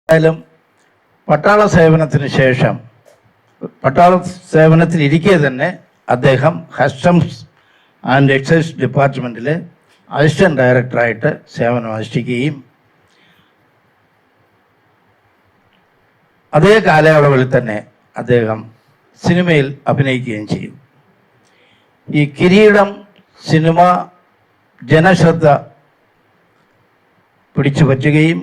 എന്തായാലും പട്ടാള സേവനത്തിന് ശേഷം പട്ടാള സേവനത്തിലിരിക്കെ തന്നെ അദ്ദേഹം കസ്റ്റംസ് ആൻഡ് എക്സൈസ് ഡിപ്പാർട്ട്മെൻറ്റിലെ അസിസ്റ്റൻറ്റ് ഡയറക്ടറായിട്ട് സേവനമനുഷ്ഠിക്കുകയും അതേ കാലയളവിൽ തന്നെ അദ്ദേഹം സിനിമയിൽ അഭിനയിക്കുകയും ചെയ്യും. ഈ കിരീടം സിനിമ ജനശ്രദ്ധ പിടിച്ചു പറ്റുകയും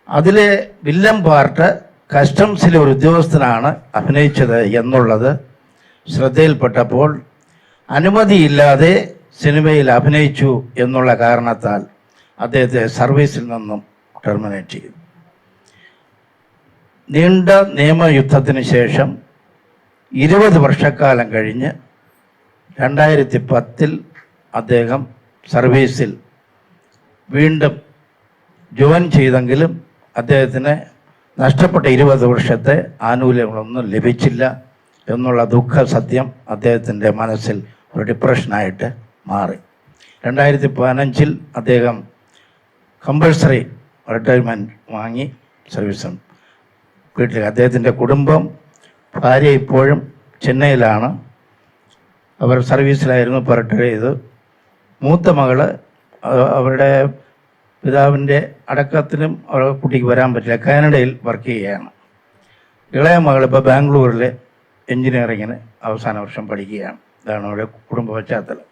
അതിലെ വില്ലൻ പാർട്ട് കസ്റ്റംസിലെ ഒരു ഉദ്യോഗസ്ഥനാണ് അഭിനയിച്ചത് എന്നുള്ളത് ശ്രദ്ധയിൽപ്പെട്ടപ്പോൾ അനുമതിയില്ലാതെ സിനിമയിൽ അഭിനയിച്ചു എന്നുള്ള കാരണത്താൽ അദ്ദേഹത്തെ സർവീസിൽ നിന്നും ടെർമിനേറ്റ് ചെയ്തു. നീണ്ട നിയമയുദ്ധത്തിന് ശേഷം 20 വർഷക്കാലം കഴിഞ്ഞ് 2010 അദ്ദേഹം സർവീസിൽ വീണ്ടും ജോയിൻ ചെയ്തെങ്കിലും അദ്ദേഹത്തിന് നഷ്ടപ്പെട്ട 20 വർഷത്തെ ആനുകൂല്യങ്ങളൊന്നും ലഭിച്ചില്ല എന്നുള്ള ദുഃഖ സത്യം അദ്ദേഹത്തിൻ്റെ മനസ്സിൽ ഒരു ഡിപ്രഷനായിട്ട് മാറി. 2015 അദ്ദേഹം കമ്പൾസറി റിട്ടയർമെൻറ്റ് വാങ്ങി സർവീസ് വീട്ടിൽ. അദ്ദേഹത്തിൻ്റെ കുടുംബം, ഭാര്യ ഇപ്പോഴും ചെന്നൈയിലാണ്. അവർ സർവീസിലായിരുന്നു, ഇപ്പോൾ റിട്ടയർ ചെയ്തു. മൂത്ത മകള് അവരുടെ പിതാവിൻ്റെ അടക്കത്തിനും അവരുടെ കുട്ടിക്ക് വരാൻ പറ്റില്ല, കാനഡയിൽ വർക്ക് ചെയ്യുകയാണ്. ഇളയ മകൾ ഇപ്പോൾ ബാംഗ്ലൂരിൽ എൻജിനീയറിങ്ങിന് അവസാന വർഷം പഠിക്കുകയാണ്. ഇതാണ് അവരുടെ കുടുംബ പശ്ചാത്തലം.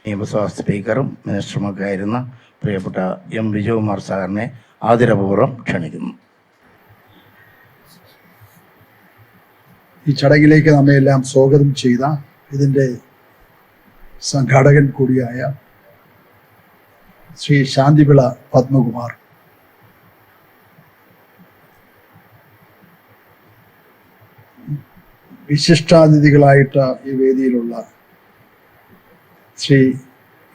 നിയമസഭാ സ്പീക്കറും മിനിസ്റ്ററുമൊക്കെ ആയിരുന്ന പ്രിയപ്പെട്ട എം വിജയകുമാർ സാറിനെ ആദരപൂർവ്വം ക്ഷണിക്കുന്നു. ഈ ചടങ്ങിലേക്ക് നമ്മയെല്ലാം സ്വാഗതം ചെയ്ത ഇതിൻ്റെ സംഘാടകൻ കൂടിയായ ശ്രീ ശാന്തിവിള പത്മകുമാർ, വിശിഷ്ടാതിഥികളായിട്ട് ഈ വേദിയിലുള്ള ശ്രീ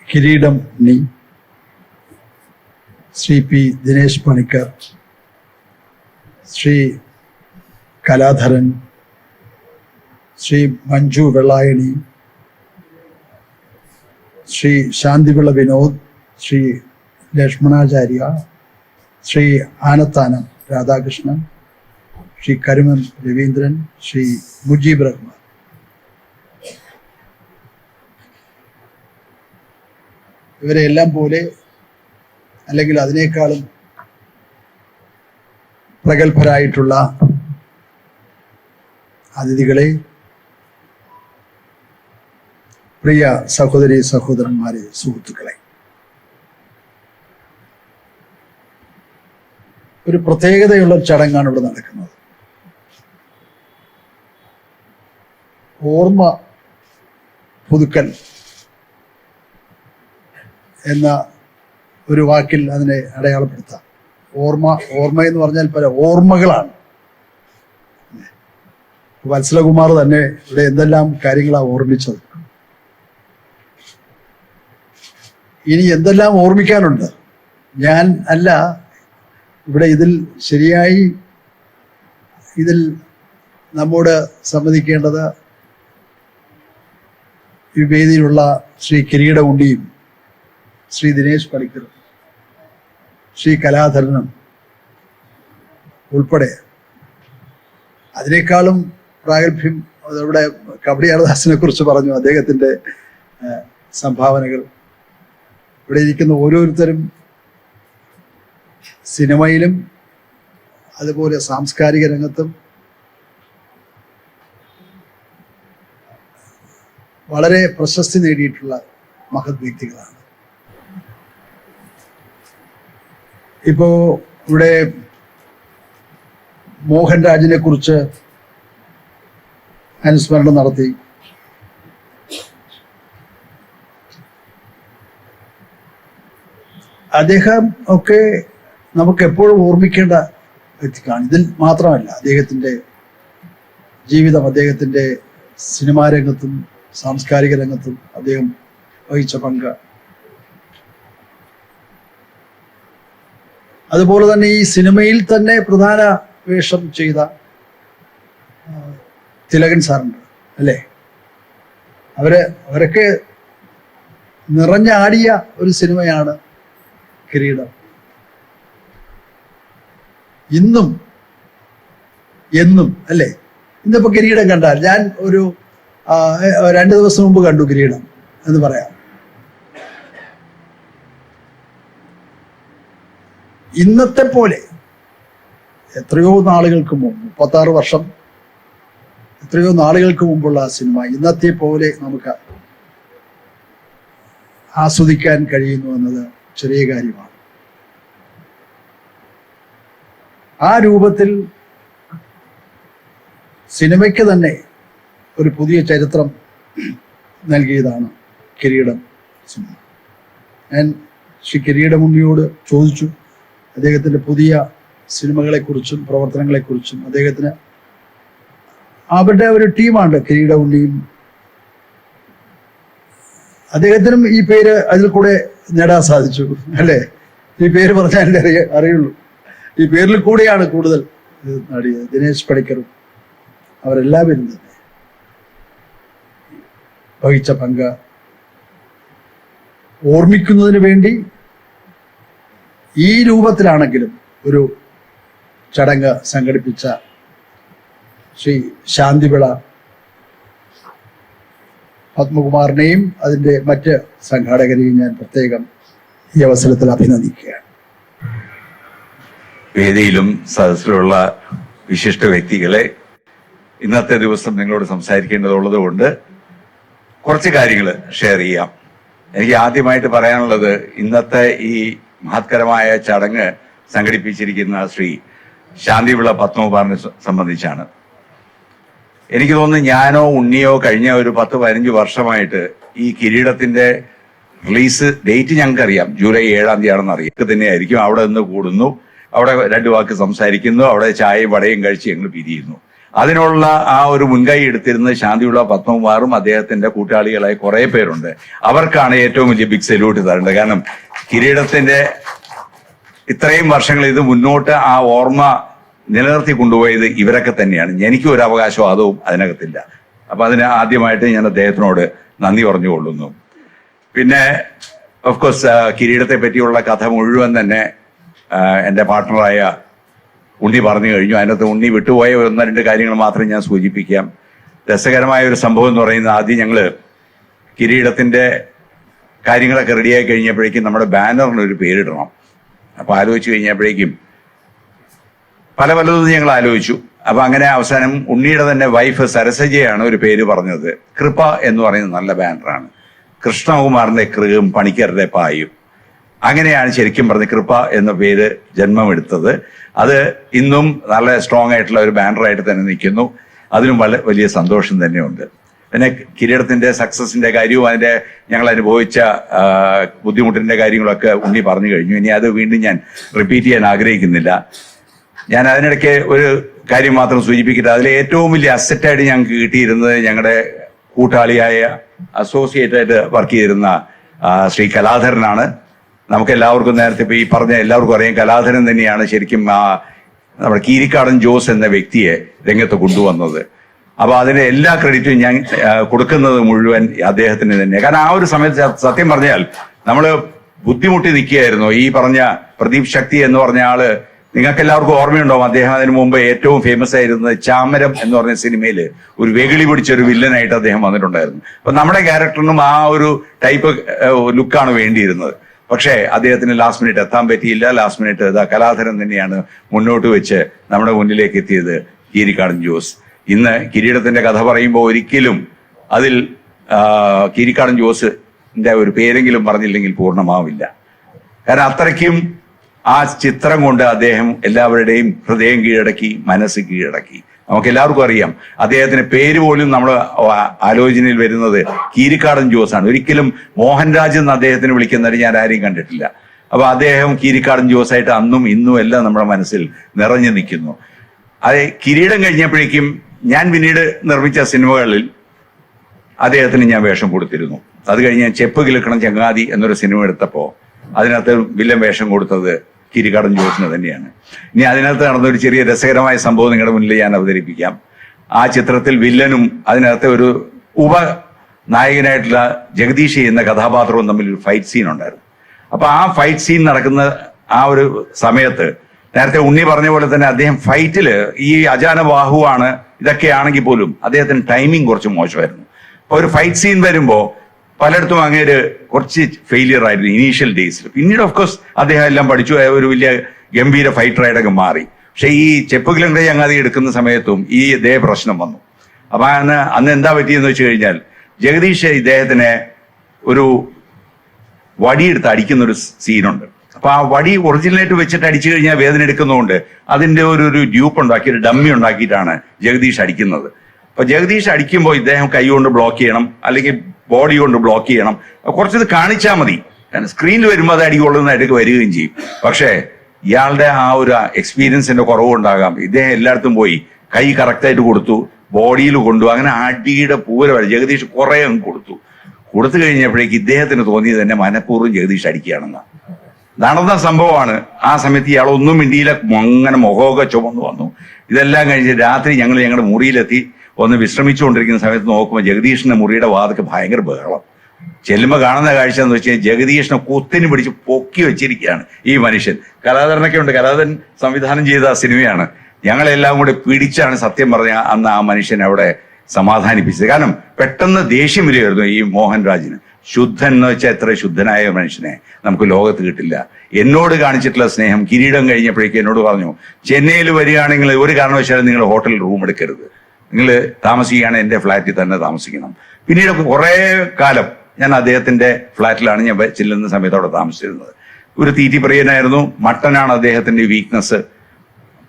കിരീടം നീ, ശ്രീ പി ദിനേശ് പണിക്കർ, ശ്രീ കലാധരൻ, ശ്രീ മഞ്ജു വെള്ളായണി, ശ്രീ ശാന്തിവിള വിനോദ്, ശ്രീ ലക്ഷ്മണാചാര്യ, ശ്രീ ആനത്താനം രാധാകൃഷ്ണൻ, ശ്രീ കരുമൻ രവീന്ദ്രൻ, ശ്രീ മുജീബ് റഹ്മാൻ. ഇവരെല്ലാം പോലെ അല്ലെങ്കിൽ അതിനേക്കാളും പ്രഗത്ഭരായിട്ടുള്ള അതിഥികളെ, പ്രിയ സഹോദരി സഹോദരന്മാരെ, സുഹൃത്തുക്കളെ, ഒരു പ്രത്യേകതയുള്ള ചടങ്ങാണ് ഇവിടെ നടക്കുന്നത്. ഓർമ്മ പുതുക്കൽ എന്ന ഒരു വാക്കിൽ അതിനെ അടയാളപ്പെടുത്താം. ഓർമ്മ എന്ന് പറഞ്ഞാൽ പല ഓർമ്മകളാണ്. വത്സലകുമാർ തന്നെ ഇവിടെ എന്തെല്ലാം കാര്യങ്ങളാണ് ഓർമ്മിച്ചത്. ഇനി എന്തെല്ലാം ഓർമ്മിക്കാനുണ്ട്. ഞാൻ അല്ല ഇവിടെ ശരിയായി ഇതിൽ നമ്മോട് സംവദിക്കേണ്ടത് ഈ വേദിയിലുള്ള ശ്രീ കിരീട ഉണ്ടിയും, ശ്രീ ദിനേശ് പണിക്കറും, ശ്രീ കലാധരനും ഉൾപ്പെടെ. അതിനേക്കാളും പ്രാഗൽഭ്യം അവിടെ കബഡി ഹരദാസിനെ കുറിച്ച് പറഞ്ഞു, അദ്ദേഹത്തിൻ്റെ സംഭാവനകൾ. ഇവിടെ ഇരിക്കുന്ന ഓരോരുത്തരും സിനിമയിലും അതുപോലെ സാംസ്കാരിക രംഗത്തും വളരെ പ്രശസ്തി നേടിയിട്ടുള്ള മഹത് വ്യക്തികളാണ്. ഇപ്പോ ഇവിടെ മോഹൻരാജിനെ കുറിച്ച് അനുസ്മരണം നടത്തി. അദ്ദേഹം ഒക്കെ നമുക്ക് എപ്പോഴും ഓർമ്മിക്കേണ്ട വ്യക്തിയാണ്. ഇതിൽ മാത്രമല്ല, അദ്ദേഹത്തിൻ്റെ ജീവിതം, അദ്ദേഹത്തിൻ്റെ സിനിമാ രംഗത്തും സാംസ്കാരിക രംഗത്തും അദ്ദേഹം വഹിച്ച പങ്ക്, അതുപോലെ തന്നെ ഈ സിനിമയിൽ തന്നെ പ്രധാന വേഷം ചെയ്ത തിലകൻ സാറുണ്ട് അല്ലേ? അവരൊക്കെ നിറഞ്ഞാടിയ ഒരു സിനിമയാണ് കിരീടം. ഇന്നും എന്നും അല്ലേ? ഇന്നിപ്പോ കിരീടം കണ്ടാൽ, ഞാൻ ഒരു 2 ദിവസം മുമ്പ് കണ്ടു കിരീടം എന്ന് പറയാം. ഇന്നത്തെ പോലെ എത്രയോ നാളുകൾക്ക് മുമ്പ്, 36 വർഷം, എത്രയോ നാളുകൾക്ക് മുമ്പുള്ള ആ സിനിമ ഇന്നത്തെ പോലെ നമുക്ക് ആസ്വദിക്കാൻ കഴിയുന്നു എന്നത് ചെറിയ കാര്യമാണ്. ആ രൂപത്തിൽ സിനിമയ്ക്ക് തന്നെ ഒരു പുതിയ ചരിത്രം നൽകിയതാണ് കിരീടം സിനിമ. ഞാൻ ശ്രീ കിരീടമുണ്ണിയോട് ചോദിച്ചു അദ്ദേഹത്തിൻ്റെ പുതിയ സിനിമകളെക്കുറിച്ചും പ്രവർത്തനങ്ങളെക്കുറിച്ചും. അദ്ദേഹത്തിന് അവരുടെ ഒരു ടീമാണ് കിരീടമുണ്ണിയും. അദ്ദേഹത്തിനും ഈ പേര് അതിൽ കൂടെ നേടാൻ സാധിച്ചു അല്ലേ? ഈ പേര് പറഞ്ഞാലേ അറിയുള്ളൂ. ഈ പേരിൽ കൂടെയാണ് കൂടുതൽ നേടിയത്. ദിനേശ് പണിക്കറും അവരെല്ലാവരും തന്നെ വഹിച്ച പങ്ക് ഓർമ്മിക്കുന്നതിന് വേണ്ടി ഈ രൂപത്തിലാണെങ്കിലും ഒരു ചടങ്ങ് സംഘടിപ്പിച്ച ശ്രീ ശാന്തിവിള പത്മകുമാറിനെയും അതിൻ്റെ മറ്റ് സംഘാടകരെയും ഞാൻ പ്രത്യേകം ഈ അവസരത്തിൽ അഭിനന്ദിക്കുകയാണ്. വേദിയിലും സദസ്സിലുള്ള വിശിഷ്ട വ്യക്തികളെ, ഇന്നത്തെ ദിവസം നിങ്ങളോട് സംസാരിക്കേണ്ടതുള്ളത് കൊണ്ട് കുറച്ച് കാര്യങ്ങൾ ഷെയർ ചെയ്യാം. എനിക്ക് ആദ്യമായിട്ട് പറയാനുള്ളത്, ഇന്നത്തെ ഈ മഹത്കരമായ ചടങ്ങ് സംഘടിപ്പിച്ചിരിക്കുന്ന ശ്രീ ശാന്തിവിള പത്മകുമാറിനെ സംബന്ധിച്ചാണ്. എനിക്ക് തോന്നുന്നു ഞാനോ ഉണ്ണിയോ കഴിഞ്ഞ ഒരു 10-15 വർഷമായിട്ട് ഈ കിരീടത്തിന്റെ റിലീസ് ഡേറ്റ് ഞങ്ങൾക്കറിയാം, ജൂലൈ 7-ാം തീയതിയാണെന്ന് അറിയാം. തന്നെയായിരിക്കും. അവിടെ നിന്ന് കൂടുന്നു, അവിടെ 2 വാക്ക് സംസാരിക്കുന്നു, അവിടെ ചായയും വടയും കഴിച്ച് ഞങ്ങൾ പിരിയുന്നു. അതിനുള്ള ആ ഒരു മുൻകൈ എടുത്തിരുന്ന ശാന്തിവിള പത്മകുമാറും അദ്ദേഹത്തിന്റെ കൂട്ടാളികളായ കുറെ പേരുണ്ട്. അവർക്കാണ് ഏറ്റവും വലിയ ബിഗ് സല്യൂട്ട് തരേണ്ടത്. കാരണം കിരീടത്തിന്റെ ഇത്രയും വർഷങ്ങൾ ഇത് മുന്നോട്ട് ആ ഓർമ്മ നിലനിർത്തി കൊണ്ടുപോയത് ഇവരൊക്കെ തന്നെയാണ്. എനിക്കും ഒരു അവകാശവാദവും അതിനകത്തില്ല. അപ്പൊ അതിന് ആദ്യമായിട്ട് ഞാൻ അദ്ദേഹത്തിനോട് നന്ദി പറഞ്ഞുകൊള്ളുന്നു. പിന്നെ ഓഫ്കോഴ്സ് കിരീടത്തെ പറ്റിയുള്ള കഥ മുഴുവൻ തന്നെ എൻ്റെ പാർട്ട്ണറായ ഉണ്ണി പറഞ്ഞു കഴിഞ്ഞു. അതിനകത്ത് ഉണ്ണി വിട്ടുപോയ 1-2 കാര്യങ്ങൾ മാത്രം ഞാൻ സൂചിപ്പിക്കാം. രസകരമായ ഒരു സംഭവം എന്ന് പറയുന്നത്, ആദ്യം ഞങ്ങള് കിരീടത്തിന്റെ കാര്യങ്ങളൊക്കെ റെഡിയായി കഴിഞ്ഞപ്പോഴേക്കും നമ്മുടെ ബാനറിന് ഒരു പേരിടണം. അപ്പൊ ആലോചിച്ച് കഴിഞ്ഞപ്പോഴേക്കും പലതും ഞങ്ങൾ ആലോചിച്ചു. അപ്പൊ അങ്ങനെ അവസാനം ഉണ്ണിയുടെ തന്നെ വൈഫ് സരസജയാണ് ഒരു പേര് പറഞ്ഞത്. കൃപ എന്ന് പറയുന്നത് നല്ല ബാനറാണ്. കൃഷ്ണകുമാറിന്റെ കൃയും പണിക്കരുടെ പായും, അങ്ങനെയാണ് ശരിക്കും പറഞ്ഞ കൃപ എന്ന പേര് ജന്മമെടുത്തത്. അത് ഇന്നും നല്ല സ്ട്രോങ് ആയിട്ടുള്ള ഒരു ബാനറായിട്ട് തന്നെ നിൽക്കുന്നു. അതിനും വലിയ സന്തോഷം തന്നെയുണ്ട്. പിന്നെ കിരീടത്തിന്റെ സക്സസിന്റെ കാര്യവും അതിന്റെ ഞങ്ങൾ അനുഭവിച്ച ബുദ്ധിമുട്ടിന്റെ കാര്യങ്ങളൊക്കെ ഉണ്ണി പറഞ്ഞു കഴിഞ്ഞു. ഇനി അത് വീണ്ടും ഞാൻ റിപ്പീറ്റ് ചെയ്യാൻ ആഗ്രഹിക്കുന്നില്ല. ഞാൻ അതിനിടയ്ക്ക് ഒരു കാര്യം മാത്രം സൂചിപ്പിക്കട്ടെ. അതിലെ ഏറ്റവും വലിയ അസറ്റായിട്ട് ഞങ്ങൾക്ക് കിട്ടിയിരുന്നത് ഞങ്ങളുടെ കൂട്ടാളിയായ അസോസിയേറ്റ് ആയിട്ട് വർക്ക് ചെയ്തിരുന്ന ശ്രീ കലാധരനാണ്. നമുക്ക് എല്ലാവർക്കും നേരത്തെ ഇപ്പൊ ഈ പറഞ്ഞ എല്ലാവർക്കും അറിയാം, കലാധരൻ തന്നെയാണ് ശരിക്കും നമ്മുടെ കീരിക്കാടൻ ജോസ് എന്ന വ്യക്തിയെ രംഗത്ത് കൊണ്ടുവന്നത്. അപ്പൊ അതിന്റെ എല്ലാ ക്രെഡിറ്റും ഞാൻ കൊടുക്കുന്നത് മുഴുവൻ അദ്ദേഹത്തിന് തന്നെയാണ്. കാരണം ആ ഒരു സമയത്ത് സത്യം പറഞ്ഞാൽ നമ്മള് ബുദ്ധിമുട്ടി നിൽക്കുകയായിരുന്നു. ഈ പറഞ്ഞ പ്രദീപ് ശക്തി എന്ന് പറഞ്ഞ ആള് നിങ്ങൾക്ക് എല്ലാവർക്കും ഓർമ്മയുണ്ടാവും. അദ്ദേഹം അതിനു മുമ്പ് ഏറ്റവും ഫേമസ് ആയിരുന്നത് ചാമരം എന്ന് പറഞ്ഞ സിനിമയിൽ ഒരു വെകിളി പിടിച്ച ഒരു വില്ലനായിട്ട് അദ്ദേഹം വന്നിട്ടുണ്ടായിരുന്നു. അപ്പൊ നമ്മുടെ ക്യാരക്ടറിനും ആ ഒരു ടൈപ്പ് ലുക്കാണ് വേണ്ടിയിരുന്നത്. പക്ഷേ അദ്ദേഹത്തിന് ലാസ്റ്റ് മിനിറ്റ് എത്താൻ പറ്റിയില്ല. ലാസ്റ്റ് മിനിറ്റ് കലാധരൻ തന്നെയാണ് മുന്നോട്ട് വെച്ച് നമ്മുടെ മുന്നിലേക്ക് എത്തിയത്, കീരിക്കാടൻ ജോസ്. ഇന്ന് കിരീടത്തിന്റെ കഥ പറയുമ്പോൾ ഒരിക്കലും അതിൽ കീരിക്കാടൻ ജോസിന്റെ ഒരു പേരെങ്കിലും പറഞ്ഞില്ലെങ്കിൽ പൂർണ്ണമാവില്ല. കാരണം അത്രയ്ക്കും ആ ചിത്രം കൊണ്ട് അദ്ദേഹം എല്ലാവരുടെയും ഹൃദയം കീഴടക്കി, മനസ്സ് കീഴടക്കി. നമുക്ക് എല്ലാവർക്കും അറിയാം, അദ്ദേഹത്തിന്റെ പേര് പോലും നമ്മൾ ആലോചനയിൽ വരുന്നത് കീരിക്കാടൻ ജോസ് ആണ്. ഒരിക്കലും മോഹൻരാജ് എന്ന് അദ്ദേഹത്തിന് വിളിക്കുന്നത് ഞാൻ ആരെയും കണ്ടിട്ടില്ല. അപ്പൊ അദ്ദേഹം കീരിക്കാടൻ ജോസായിട്ട് അന്നും ഇന്നും എല്ലാം നമ്മുടെ മനസ്സിൽ നിറഞ്ഞു നിൽക്കുന്നു. അത് കിരീടം കഴിഞ്ഞപ്പോഴേക്കും ഞാൻ പിന്നീട് നിർമ്മിച്ച സിനിമകളിൽ അദ്ദേഹത്തിന് ഞാൻ വേഷം കൊടുത്തിരുന്നു. അത് കഴിഞ്ഞ് ചെപ്പ് കിലുക്കണം ചങ്ങാതി എന്നൊരു സിനിമ എടുത്തപ്പോ അതിനകത്ത് വില്ലൻ വേഷം കൊടുത്തത് കീരിക്കാടൻ ജോസിന് തന്നെയാണ്. ഇനി അതിനകത്ത് നടന്നൊരു ചെറിയ രസകരമായ സംഭവം നിങ്ങളുടെ മുന്നിൽ ഞാൻ അവതരിപ്പിക്കാം. ആ ചിത്രത്തിൽ വില്ലനും അതിനകത്ത് ഒരു ഉപനായകനായിട്ടുള്ള ജഗദീഷ് എന്ന കഥാപാത്രവും തമ്മിൽ ഒരു ഫൈറ്റ് സീൻ ഉണ്ടായിരുന്നു. അപ്പൊ ആ ഫൈറ്റ് സീൻ നടക്കുന്ന ആ ഒരു സമയത്ത് നേരത്തെ ഉണ്ണി പറഞ്ഞ പോലെ തന്നെ അദ്ദേഹം ഫൈറ്റില് ഈ അജാനബാഹുവാണ് ഇതൊക്കെയാണെങ്കിൽ പോലും അദ്ദേഹത്തിന് ടൈമിംഗ് കുറച്ച് മോശമായിരുന്നു. അപ്പൊ ഒരു ഫൈറ്റ് സീൻ വരുമ്പോ പലയിടത്തും അങ്ങേര് കുറച്ച് ഫെയിലിയർ ആയിരുന്നു ഇനീഷ്യൽ ഡേയ്സിൽ. പിന്നീട് ഓഫ്കോഴ്സ് അദ്ദേഹം എല്ലാം പഠിച്ചു, ഒരു വലിയ ഗംഭീര ഫൈറ്ററായിട്ടൊക്കെ മാറി. പക്ഷെ ഈ ചെപ്പുകിലങ്ക ചങ്ങാതി എടുക്കുന്ന സമയത്തും ഈ ഇതേ പ്രശ്നം വന്നു. അപ്പൊ അന്ന് എന്താ പറ്റിയെന്ന് വെച്ച് കഴിഞ്ഞാൽ ജഗദീഷ് ഇദ്ദേഹത്തിനെ ഒരു വടിയെടുത്ത് അടിക്കുന്ന ഒരു സീനുണ്ട്. അപ്പൊ ആ വടി ഒറിജിനലായിട്ട് വെച്ചിട്ട് അടിച്ചു കഴിഞ്ഞാൽ വേദന എടുക്കുന്നതുകൊണ്ട് അതിന്റെ ഒരു ഡ്യൂപ്പ് ഉണ്ടാക്കി, ഒരു ഡമ്മി ഉണ്ടാക്കിയിട്ടാണ് ജഗദീഷ് അടിക്കുന്നത്. അപ്പൊ ജഗദീഷ് അടിക്കുമ്പോൾ ഇദ്ദേഹം കൈ കൊണ്ട് ബ്ലോക്ക് ചെയ്യണം, അല്ലെങ്കിൽ ബോഡി കൊണ്ട് ബ്ലോക്ക് ചെയ്യണം. കുറച്ചത് കാണിച്ചാൽ മതി, സ്ക്രീനിൽ വരുമ്പോൾ അത് അടികൊള്ളുന്നതായിട്ട് വരികയും ചെയ്യും. പക്ഷേ ഇയാളുടെ ആ ഒരു എക്സ്പീരിയൻസിന്റെ കുറവുണ്ടാകാം, ഇദ്ദേഹം എല്ലായിടത്തും പോയി കൈ കറക്റ്റായിട്ട് കൊടുത്തു, ബോഡിയിൽ കൊണ്ടു, അങ്ങനെ അടിയുടെ പൂരം ജഗദീഷ് കുറെ അങ്ങ് കൊടുത്തു കഴിഞ്ഞപ്പോഴേക്ക് ഇദ്ദേഹത്തിന് തോന്നിയത് തന്നെ മനഃപൂർവ്വം ജഗദീഷ് അടിക്കുകയാണെന്ന്. നടന്ന സംഭവമാണ്. ആ സമയത്ത് ഇയാൾ ഒന്നും മിണ്ടിയില്ല, അങ്ങനെ മുഖമൊക്കെ ചുമന്നു വന്നു. ഇതെല്ലാം കഴിഞ്ഞ് രാത്രി ഞങ്ങൾ ഞങ്ങളുടെ മുറിയിലെത്തി ഒന്ന് വിശ്രമിച്ചുകൊണ്ടിരിക്കുന്ന സമയത്ത് നോക്കുമ്പോൾ ജഗദീഷിന്റെ മുറിയുടെ വാതൊക്കെ ഭയങ്കര ബഹളം. ചെല്ലുമ്പോൾ കാണുന്ന കാഴ്ച എന്ന് വെച്ചാൽ ജഗദീഷിനെ കുത്തിന് പിടിച്ച് പൊക്കി വെച്ചിരിക്കുകയാണ് ഈ മനുഷ്യൻ. കലാധരനൊക്കെ ഉണ്ട്, കലാധരൻ സംവിധാനം ചെയ്ത സിനിമയാണ്. ഞങ്ങളെല്ലാം കൂടെ പിടിച്ചാണ് സത്യം പറഞ്ഞ അന്ന് ആ മനുഷ്യനെ അവിടെ സമാധാനിപ്പിച്ചത്. കാരണം പെട്ടെന്ന് ദേഷ്യം വരികയായിരുന്നു ഈ മോഹൻരാജിന്. ശുദ്ധൻ എന്ന് വെച്ചാൽ എത്ര ശുദ്ധനായ മനുഷ്യനെ നമുക്ക് ലോകത്ത് കിട്ടില്ല. എന്നോട് കാണിച്ചിട്ടുള്ള സ്നേഹം, കിരീടം കഴിഞ്ഞപ്പോഴേക്കും എന്നോട് പറഞ്ഞു, ചെന്നൈയിൽ വരികയാണെങ്കിൽ ഒരു കാരണവശാലും നിങ്ങൾ ഹോട്ടലിൽ റൂം എടുക്കരുത്, നിങ്ങൾ താമസിക്കുകയാണെങ്കിൽ എൻ്റെ ഫ്ലാറ്റിൽ തന്നെ താമസിക്കണം. പിന്നീട് കുറെ കാലം ഞാൻ അദ്ദേഹത്തിന്റെ ഫ്ലാറ്റിലാണ് ഞാൻ ചെല്ലുന്ന സമയത്ത് അവിടെ താമസിച്ചിരുന്നത്. ഒരു തീറ്റിപ്രിയനായിരുന്നു, മട്ടനാണ് അദ്ദേഹത്തിന്റെ വീക്ക്നെസ്,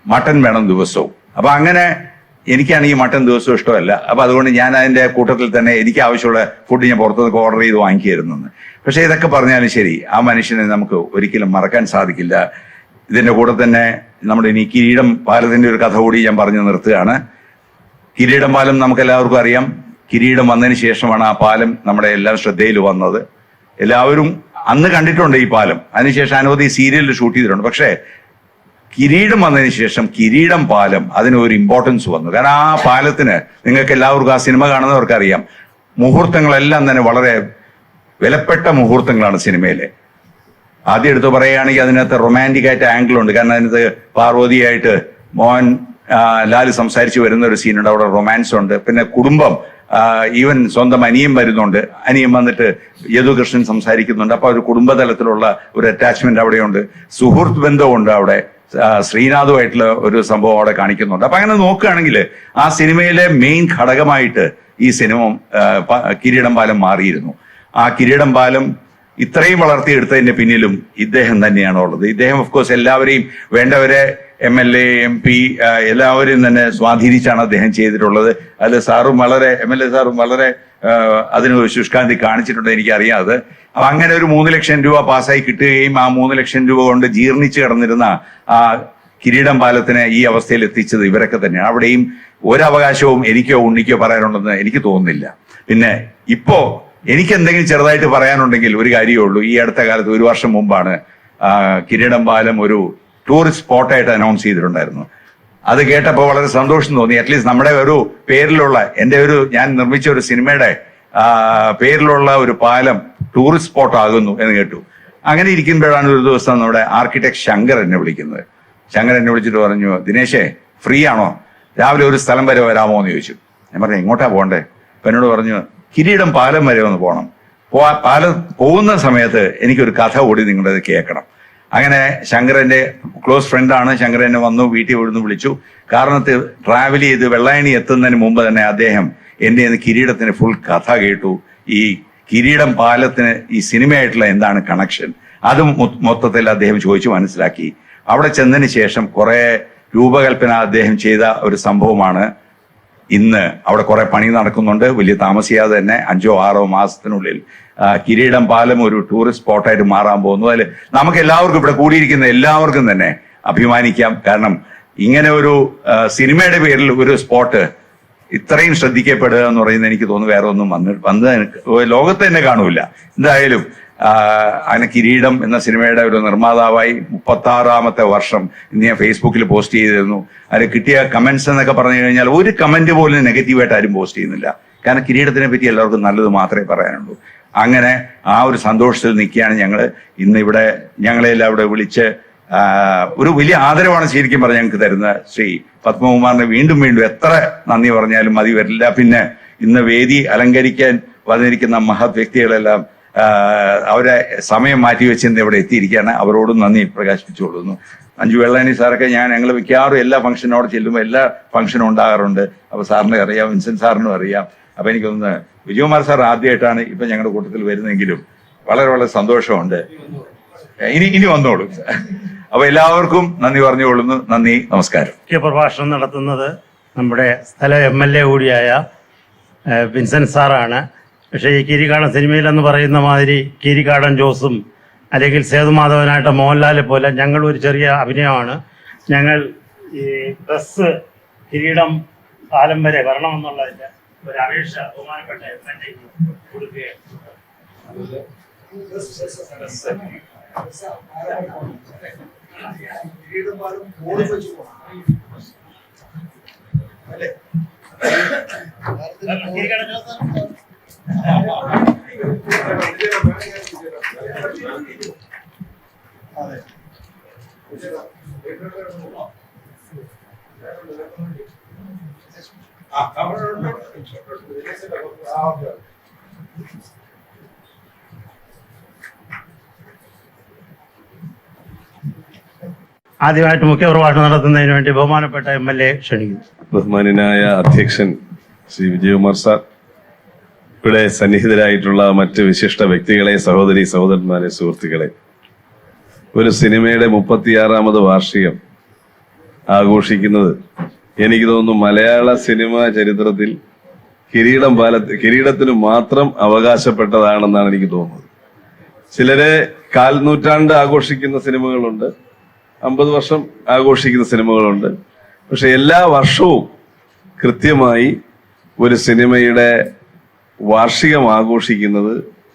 മട്ടൻ വേണം ദിവസവും. അപ്പൊ അങ്ങനെ എനിക്കാണെങ്കിൽ മട്ടൻ ദിവസവും ഇഷ്ടമല്ല. അപ്പൊ അതുകൊണ്ട് ഞാൻ അതിന്റെ കൂട്ടത്തിൽ തന്നെ എനിക്ക് ആവശ്യമുള്ള ഫുഡ് ഞാൻ പുറത്തുനിന്ന് ഓർഡർ ചെയ്ത് വാങ്ങിക്കായിരുന്നു. പക്ഷെ ഇതൊക്കെ പറഞ്ഞാലും ശരി, ആ മനുഷ്യനെ നമുക്ക് ഒരിക്കലും മറക്കാൻ സാധിക്കില്ല. ഇതിന്റെ കൂടെ തന്നെ നമ്മുടെ ഇനി കിരീടം പാലത്തിന്റെ ഒരു കഥ കൂടി ഞാൻ പറഞ്ഞു നിർത്തുകയാണ്. കിരീടം പാലം നമുക്ക് എല്ലാവർക്കും അറിയാം. കിരീടം വന്നതിന് ശേഷമാണ് ആ പാലം നമ്മുടെ എല്ലാം ശ്രദ്ധയിൽ വന്നത്. എല്ലാവരും അന്ന് കണ്ടിട്ടുണ്ട് ഈ പാലം. അതിനുശേഷം അനവധി സീരിയലിൽ ഷൂട്ട് ചെയ്തിട്ടുണ്ട്. പക്ഷേ കിരീടം വന്നതിന് ശേഷം കിരീടം പാലം അതിന് ഒരു ഇമ്പോർട്ടൻസ് വന്നു. കാരണം ആ പാലത്തിന് നിങ്ങൾക്ക് എല്ലാവർക്കും, ആ സിനിമ കാണുന്നവർക്ക് അറിയാം, മുഹൂർത്തങ്ങളെല്ലാം തന്നെ വളരെ വിലപ്പെട്ട മുഹൂർത്തങ്ങളാണ് സിനിമയിലെ. ആദ്യം എടുത്ത് പറയുകയാണെങ്കിൽ അതിനകത്ത് റൊമാൻറ്റിക് ആയിട്ട് ആംഗിൾ ഉണ്ട്. കാരണം അതിനകത്ത് പാർവതിയായിട്ട് മോഹൻ ലാല് സംസാരിച്ച് വരുന്ന ഒരു സീനുണ്ട്, അവിടെ റൊമാൻസ് ഉണ്ട്. പിന്നെ കുടുംബം, ഈവൻ സ്വന്തം അനിയൻ വരുന്നുണ്ട്, അനിയൻ വന്നിട്ട് യദുകൃഷ്ണൻ സംസാരിക്കുന്നുണ്ട്. അപ്പൊ ഒരു കുടുംബതലത്തിലുള്ള ഒരു അറ്റാച്ച്മെന്റ് അവിടെയുണ്ട്. സുഹൃത്ത് ബന്ധമുണ്ട് അവിടെ, ശ്രീനാഥുമായിട്ടുള്ള ഒരു സംഭവം അവിടെ കാണിക്കുന്നുണ്ട്. അപ്പൊ അങ്ങനെ നോക്കുകയാണെങ്കിൽ ആ സിനിമയിലെ മെയിൻ ഘടകമായിട്ട് ഈ സിനിമ കിരീടം പാലം മാറിയിരുന്നു. ആ കിരീടം പാലം ഇത്രയും വളർത്തിയെടുത്തതിന്റെ പിന്നിലും ഇദ്ദേഹം തന്നെയാണ് ഉള്ളത്. ഇദ്ദേഹം ഓഫ്കോഴ്സ് എല്ലാവരെയും വേണ്ടവരെ MLA MP എല്ലാവരെയും തന്നെ സ്വാധീനിച്ചാണ് അദ്ദേഹം ചെയ്തിട്ടുള്ളത്. അതിൽ സാറും വളരെ MLA സാറും വളരെ അതിന് ശുഷ്കാന്തി കാണിച്ചിട്ടുണ്ട്, എനിക്കറിയാതെ. അപ്പൊ അങ്ങനെ ഒരു 3 ലക്ഷം രൂപ പാസ്സായി കിട്ടുകയും ആ 3 ലക്ഷം രൂപ കൊണ്ട് ജീർണിച്ച് കിടന്നിരുന്ന ആ കിരീടം പാലത്തിനെ ഈ അവസ്ഥയിൽ എത്തിച്ചത് ഇവരൊക്കെ തന്നെയാണ്. അവിടെയും ഒരവകാശവും എനിക്കോ ഉണ്ണിക്കോ പറയാനുണ്ടെന്ന് എനിക്ക് തോന്നുന്നില്ല. പിന്നെ ഇപ്പോ എനിക്ക് എന്തെങ്കിലും ചെറുതായിട്ട് പറയാനുണ്ടെങ്കിൽ ഒരു കാര്യമേ ഉള്ളൂ. ഈ അടുത്ത കാലത്ത് 1 വർഷം മുമ്പാണ് കിരീടം പാലം ഒരു ടൂറിസ്റ്റ് സ്പോട്ടായിട്ട് അനൗൺസ് ചെയ്തിട്ടുണ്ടായിരുന്നു. അത് കേട്ടപ്പോൾ വളരെ സന്തോഷം തോന്നി. അറ്റ്ലീസ്റ്റ് നമ്മുടെ ഒരു പേരിലുള്ള ഞാൻ നിർമ്മിച്ച ഒരു സിനിമയുടെ പേരിലുള്ള ഒരു പാലം ടൂറിസ്റ്റ് സ്പോട്ട് ആകുന്നു എന്ന് കേട്ടു. അങ്ങനെ ഇരിക്കുമ്പോഴാണ് ഒരു ദിവസം നമ്മുടെ ആർക്കിടെക്ട് ശങ്കർ എന്നെ വിളിക്കുന്നത്. ശങ്കർ എന്നെ വിളിച്ചിട്ട് പറഞ്ഞു, ദിനേശേ ഫ്രീ ആണോ, രാവിലെ ഒരു സ്ഥലം വരെ വരാമോ എന്ന് ചോദിച്ചു. ഞാൻ പറഞ്ഞു എങ്ങോട്ടാ പോകണ്ടേ? അപ്പൊ എന്നോട് പറഞ്ഞു കിരീടം പാലം വരെ ഒന്ന് പോകണം. പാലം പോകുന്ന സമയത്ത് എനിക്കൊരു കഥ കൂടി നിങ്ങളത് കേൾക്കണം. അങ്ങനെ ശങ്കരന്റെ ക്ലോസ് ഫ്രണ്ടാണ്. ശങ്കരൻ എന്നെ വന്നു, വീട്ടിൽ ഇവിടുന്ന് വിളിച്ചു. കാരണത്തിൽ ട്രാവൽ ചെയ്ത് വെള്ളായണി എത്തുന്നതിന് മുമ്പ് തന്നെ അദ്ദേഹം എൻ്റെ കിരീടത്തിന് ഫുൾ കഥ കേട്ടു. ഈ കിരീടം പാലത്തിന് ഈ സിനിമയായിട്ടുള്ള എന്താണ് കണക്ഷൻ, അതും മൊത്തത്തിൽ അദ്ദേഹം ചോദിച്ചു മനസ്സിലാക്കി. അവിടെ ചെന്നതിന് ശേഷം കുറെ രൂപകൽപ്പന അദ്ദേഹം ചെയ്ത ഒരു സംഭവമാണ്. ഇന്ന് അവിടെ കുറെ പണി നടക്കുന്നുണ്ട്. വലിയ താമസിയാതെ തന്നെ 5-6 മാസത്തിനുള്ളിൽ കിരീടം പാലം ഒരു ടൂറിസ്റ്റ് സ്പോട്ടായിട്ട് മാറാൻ പോകുന്നു. അതിൽ നമുക്ക് എല്ലാവർക്കും, ഇവിടെ കൂടിയിരിക്കുന്ന എല്ലാവർക്കും തന്നെ അഭിമാനിക്കാം. കാരണം ഇങ്ങനെ ഒരു സിനിമയുടെ പേരിൽ ഒരു സ്പോട്ട് ഇത്രയും ശ്രദ്ധിക്കപ്പെടുക എന്ന് പറയുന്നത് എനിക്ക് തോന്നുന്നു വേറെ ഒന്നും വന്ന് ലോകത്ത് തന്നെ കാണൂല. എന്തായാലും അങ്ങനെ കിരീടം എന്ന സിനിമയുടെ ഒരു നിർമ്മാതാവായി 36ാമത്തെ വർഷം ഇന്ന് ഞാൻ ഫേസ്ബുക്കിൽ പോസ്റ്റ് ചെയ്തിരുന്നു. അതിൽ കിട്ടിയ കമന്റ്സ് എന്നൊക്കെ പറഞ്ഞു കഴിഞ്ഞാൽ ഒരു കമന്റ് പോലും നെഗറ്റീവായിട്ട് ആരും പോസ്റ്റ് ചെയ്യുന്നില്ല. കാരണം കിരീടത്തിനെ പറ്റി എല്ലാവർക്കും നല്ലത് മാത്രമേ പറയാനുള്ളൂ. അങ്ങനെ ആ ഒരു സന്തോഷത്തിൽ നിൽക്കുകയാണ് ഞങ്ങൾ ഇന്ന് ഇവിടെ. ഞങ്ങളെല്ലാം ഇവിടെ വിളിച്ച് ഒരു വലിയ ആദരവാണ് ശരിക്കും പറഞ്ഞാൽ ഞങ്ങൾക്ക് തരുന്ന ശ്രീ പത്മകുമാറിന് വീണ്ടും വീണ്ടും എത്ര നന്ദി പറഞ്ഞാലും മതി വരില്ല. പിന്നെ ഇന്ന് വേദി അലങ്കരിക്കാൻ വന്നിരിക്കുന്ന മഹത് വ്യക്തികളെല്ലാം അവരെ സമയം മാറ്റി വെച്ച് ഇന്ന് ഇവിടെ എത്തിയിരിക്കുകയാണ്. അവരോടും നന്ദി പ്രകാശിപ്പിച്ചുകൊള്ളുന്നു. മഞ്ജു വെള്ളാനി സാറൊക്കെ ഞങ്ങൾ മിക്കവാറും എല്ലാ ഫംഗ്ഷനോട് ചെല്ലുമ്പോൾ എല്ലാ ഫംഗ്ഷനും ഉണ്ടാകാറുണ്ട്. അപ്പോൾ സാറിന് അറിയാം, വിൻസെന്റ് സാറിനും അറിയാം. അപ്പൊ എനിക്കൊന്ന് വിജയകുമാർ സാർ ആദ്യമായിട്ടാണ് ഇപ്പൊ ഞങ്ങളുടെ കൂട്ടത്തിൽ വരുന്നെങ്കിലും വളരെ വളരെ സന്തോഷമുണ്ട്. ഇനി വന്നോളൂ. അപ്പൊ എല്ലാവർക്കും നന്ദി പറഞ്ഞുകൊള്ളുന്നു. നന്ദി, നമസ്കാരം. മുഖ്യ പ്രഭാഷണം നടത്തുന്നത് നമ്മുടെ സ്ഥല MLA കൂടിയായ വിൻസെന്റ് സാറാണ്. പക്ഷേ ഈ കീരിക്കാടൻ സിനിമയിലെന്ന് പറയുന്ന മാതിരി കീരിക്കാടൻ ജോസും അല്ലെങ്കിൽ സേതുമാധവനായിട്ട് മോഹൻലാലെ പോലെ ഞങ്ങൾ ഒരു ചെറിയ അഭിനയമാണ്. ഞങ്ങൾ ഈ ഡ്രസ് കിരീടം കാലം വരെ വരണമെന്നുള്ളതിൻ്റെ ഒരു അപേക്ഷ ബഹുമാനപ്പെട്ട MLA കൊടുക്കുകയാണ്. ആദ്യമായിട്ട് മുഖ്യപ്രഭാഷണം നടത്തുന്നതിന് വേണ്ടി ബഹുമാനപ്പെട്ട MLA ക്ഷണിക്കുന്നു. ബഹുമാനായ അധ്യക്ഷൻ ശ്രീ വിജയകുമാർ സാർ, ഇവിടെ സന്നിഹിതരായിട്ടുള്ള മറ്റ് വിശിഷ്ട വ്യക്തികളെ, സഹോദരി സഹോദരന്മാരെ, സുഹൃത്തുക്കളെ, ഒരു സിനിമയുടെ 36ാമത് വാർഷികം ആഘോഷിക്കുന്നത് എനിക്ക് തോന്നുന്നു മലയാള സിനിമാ ചരിത്രത്തിൽ കിരീടത്തിന് മാത്രം അവകാശപ്പെട്ടതാണെന്നാണ് എനിക്ക് തോന്നുന്നത്. ചിലരെ 1/4 നൂറ്റാണ്ട് ആഘോഷിക്കുന്ന സിനിമകളുണ്ട്, 50 വർഷം ആഘോഷിക്കുന്ന സിനിമകളുണ്ട്. പക്ഷെ എല്ലാ വർഷവും കൃത്യമായി ഒരു സിനിമയുടെ വാർഷികം ആഘോഷിക്കുന്നത്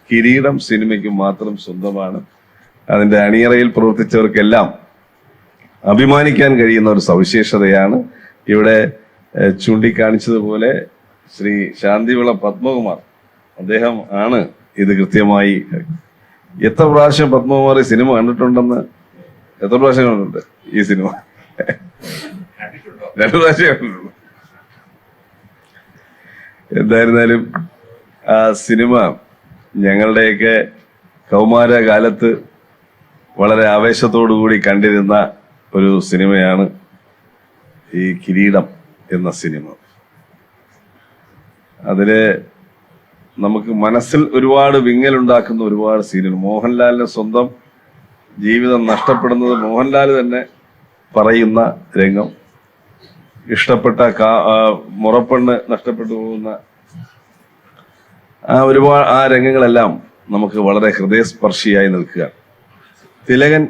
കിരീടം സിനിമയ്ക്ക് മാത്രം സ്വന്തമാണ്. അതിന്റെ അണിയറയിൽ പ്രവർത്തിച്ചവർക്കെല്ലാം അഭിമാനിക്കാൻ കഴിയുന്ന ഒരു സവിശേഷതയാണ്. ഇവിടെ ചൂണ്ടിക്കാണിച്ചതുപോലെ ശ്രീ ശാന്തിവിള പത്മകുമാർ, അദ്ദേഹം ആണ് ഇത് കൃത്യമായി. എത്ര പ്രാവശ്യം പത്മകുമാർ ഈ സിനിമ കണ്ടിട്ടുണ്ടെന്ന്, എത്ര പ്രാവശ്യം കണ്ടിട്ടുണ്ട് ഈ സിനിമ? 2 പ്രാവശ്യം കണ്ടിട്ടുള്ളൂ. എന്തായിരുന്നാലും ആ സിനിമ ഞങ്ങളുടെയൊക്കെ കൗമാരകാലത്ത് വളരെ ആവേശത്തോടുകൂടി കണ്ടിരുന്ന ഒരു സിനിമയാണ് ഈ കിരീടം എന്ന സിനിമ. അതില് നമുക്ക് മനസ്സിൽ ഒരുപാട് വിങ്ങലുണ്ടാക്കുന്ന ഒരുപാട് സീനുകൾ. മോഹൻലാലിന്റെ സ്വന്തം ജീവിതം നഷ്ടപ്പെടുന്നത് മോഹൻലാൽ തന്നെ പറയുന്ന രംഗം, ഇഷ്ടപ്പെട്ട മുറപ്പെണ്ണ് നഷ്ടപ്പെട്ടു പോകുന്ന ആ രംഗങ്ങളെല്ലാം നമുക്ക് വളരെ ഹൃദയസ്പർശിയായി നിൽക്കുക. തിലകൻ